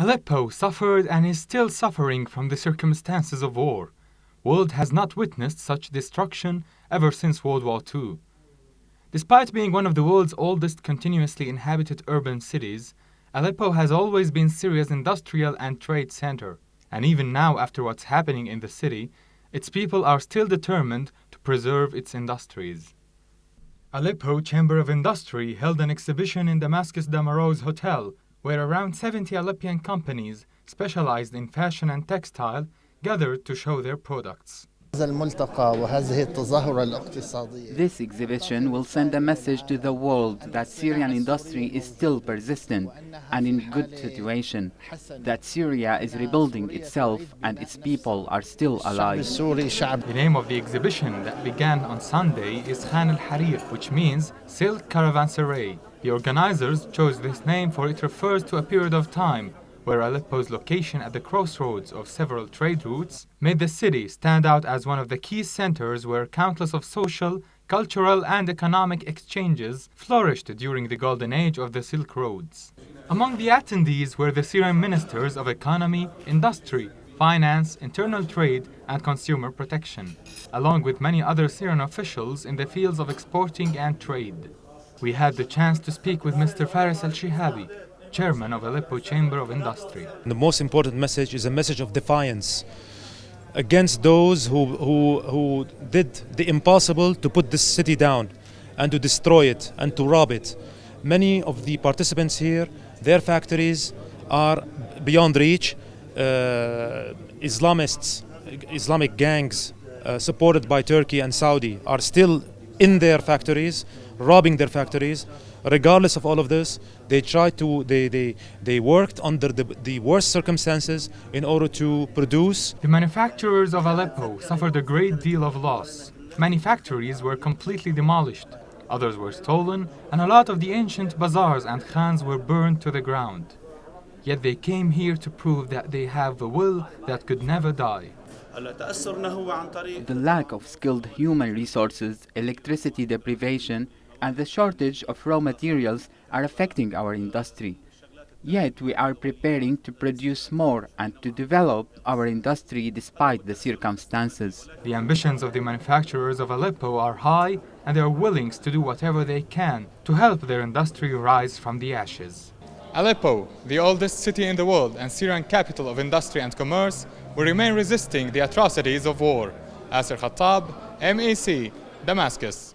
Aleppo suffered and is still suffering from the circumstances of war. World has not witnessed such destruction ever since World War II. Despite being one of the world's oldest continuously inhabited urban cities, Aleppo has always been Syria's industrial and trade center. And even now, after what's happening in the city, its people are still determined to preserve its industries. Aleppo Chamber of Industry held an exhibition in Damascus Dama Rose Hotel, where around 70 Aleppian companies specialized in fashion and textile gathered to show their products. This exhibition will send a message to the world that Syrian industry is still persistent and in good situation, that Syria is rebuilding itself and its people are still alive. The name of the exhibition that began on Sunday is Al-Harir, which means Silk Caravanserai. The organizers chose this name for it refers to a period of time where Aleppo's location at the crossroads of several trade routes made the city stand out as one of the key centers where countless of social, cultural, and economic exchanges flourished during the golden age of the Silk Roads. Among the attendees were the Syrian ministers of economy, industry, finance, internal trade, and consumer protection, along with many other Syrian officials in the fields of exporting and trade. We had the chance to speak with Mr. Faris al-Shihabi, chairman of Aleppo Chamber of Industry. The most important message is a message of defiance against those who did the impossible to put this city down and to destroy it and to rob it. Many of the participants here, their factories are beyond reach. Islamic gangs supported by Turkey and Saudi are still in their factories, robbing their factories. Regardless of all of this, they worked under the worst circumstances in order to produce. The manufacturers of Aleppo suffered a great deal of loss. Many factories were completely demolished, others were stolen, and a lot of the ancient bazaars and khans were burned to the ground. Yet they came here to prove that they have a will that could never die. The lack of skilled human resources, electricity deprivation, and the shortage of raw materials are affecting our industry. Yet we are preparing to produce more and to develop our industry despite the circumstances. The ambitions of the manufacturers of Aleppo are high, and they are willing to do whatever they can to help their industry rise from the ashes. Aleppo, the oldest city in the world and Syrian capital of industry and commerce, will remain resisting the atrocities of war. Asir Khattab, MEC, Damascus.